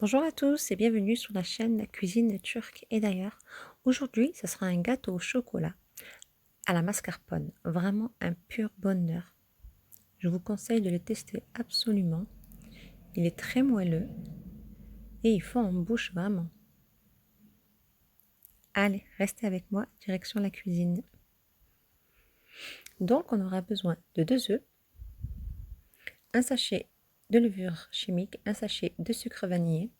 Bonjour à tous et bienvenue sur la chaîne Cuisine Turque et d'ailleurs. Aujourd'hui, ce sera un gâteau au chocolat à la mascarpone. Vraiment un pur bonheur. Je vous conseille de le tester absolument. Il est très moelleux et il fond en bouche vraiment. Allez, restez avec moi, direction la cuisine. Donc, on aura besoin de 2 œufs, un sachet de levure chimique, un sachet de sucre vanillé,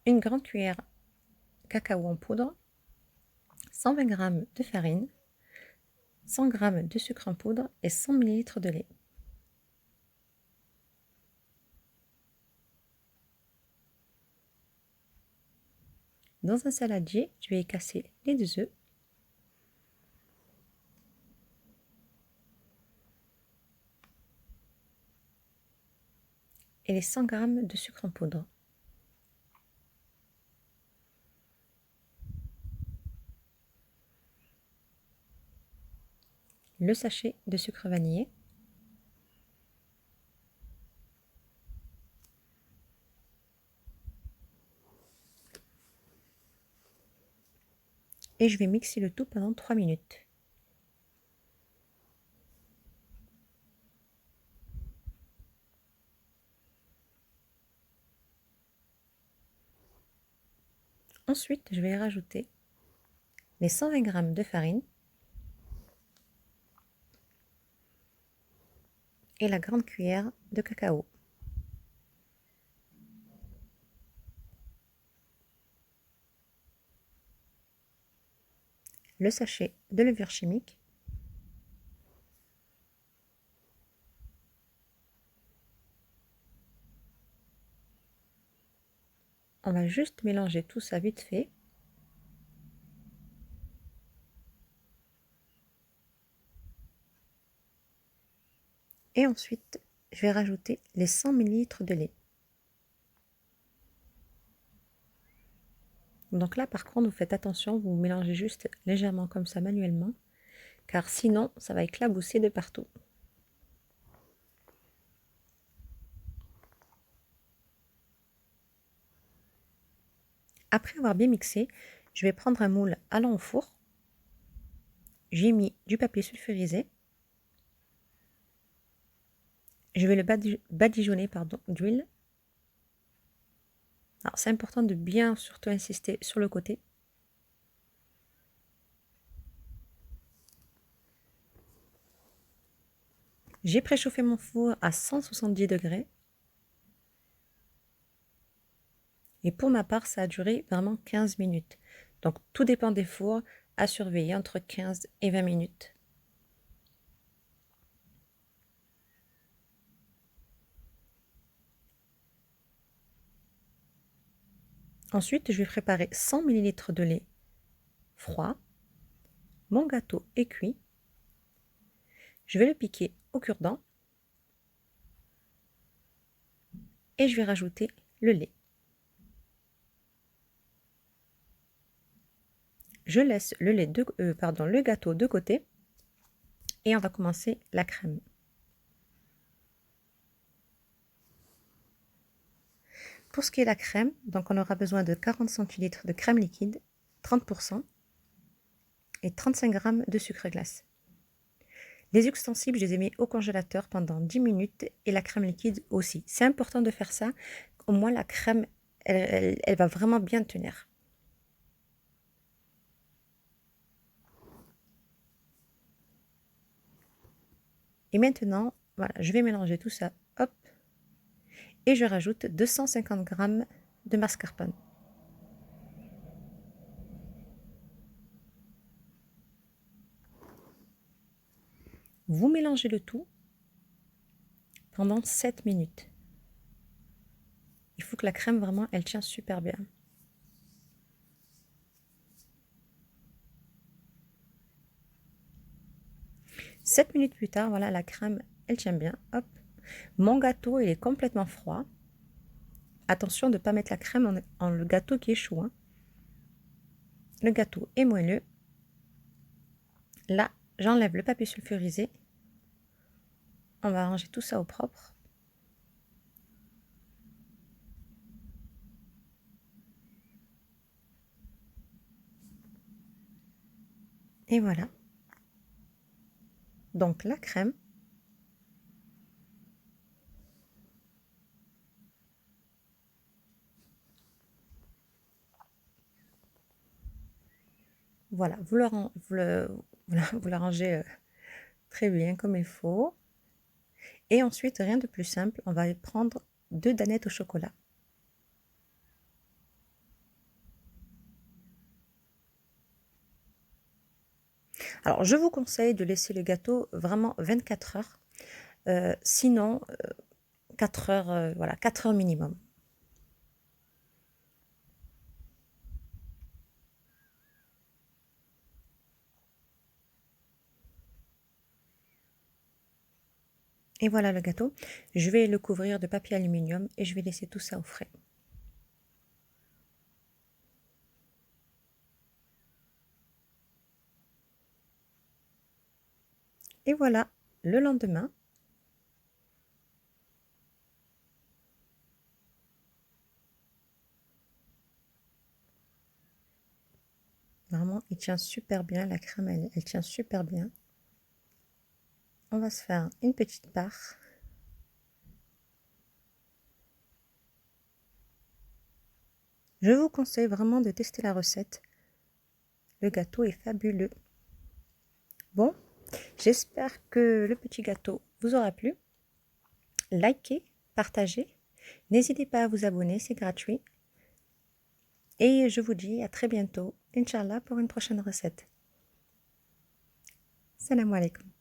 une grande cuillère cacao en poudre, 120 g de farine, 100 g de sucre en poudre et 100 ml de lait. Dans un saladier, je vais casser les 2 œufs. Et les 100 g de sucre en poudre. Le sachet de sucre vanillé. Et je vais mixer le tout pendant 3 minutes. Ensuite, je vais rajouter les 120 g de farine et la grande cuillère de cacao. Le sachet de levure chimique. On va juste mélanger tout ça vite fait. Et ensuite, je vais rajouter les 100 ml de lait. Donc là, par contre, vous faites attention, vous mélangez juste légèrement comme ça manuellement, car sinon, ça va éclabousser de partout. Après avoir bien mixé, je vais prendre un moule allant au four. J'ai mis du papier sulfurisé. Je vais le badigeonner d'huile. Alors c'est important de bien surtout insister sur le côté. J'ai préchauffé mon four à 170 degrés. Et pour ma part, ça a duré vraiment 15 minutes. Donc tout dépend des fours, à surveiller entre 15 et 20 minutes. Ensuite, je vais préparer 100 ml de lait froid. Mon gâteau est cuit. Je vais le piquer au cure-dent. Et je vais rajouter le lait. Je laisse le gâteau de côté. Et on va commencer la crème. Pour ce qui est de la crème, donc on aura besoin de 40 centilitres de crème liquide, 30%, et 35 g de sucre glace. Les ustensiles, je les ai mis au congélateur pendant 10 minutes et la crème liquide aussi. C'est important de faire ça, au moins la crème, elle va vraiment bien tenir. Et maintenant, voilà, je vais mélanger tout ça, hop, et je rajoute 250 g de mascarpone. Vous mélangez le tout pendant 7 minutes. Il faut que la crème, vraiment, elle tient super bien. Sept minutes plus tard, voilà, la crème, elle tient bien. Hop. Mon gâteau, il est complètement froid. Attention de ne pas mettre la crème en le gâteau qui est chaud. Hein. Le gâteau est moelleux. Là, j'enlève le papier sulfurisé. On va ranger tout ça au propre. Et voilà. Donc la crème. Voilà, vous le rangez très bien comme il faut. Et ensuite, rien de plus simple, on va prendre 2 danettes au chocolat. Alors, je vous conseille de laisser le gâteau vraiment 24 heures. Sinon, 4 heures, voilà, 4 heures minimum. Et voilà le gâteau. Je vais le couvrir de papier aluminium et je vais laisser tout ça au frais. Et voilà, le lendemain, vraiment, il tient super bien. La crème, elle tient super bien. On va se faire une petite part. Je vous conseille vraiment de tester la recette. Le gâteau est fabuleux. Bon, j'espère que le petit gâteau vous aura plu. Likez, partagez. N'hésitez pas à vous abonner, c'est gratuit. Et je vous dis à très bientôt, Inch'Allah, pour une prochaine recette. Salam alaikum.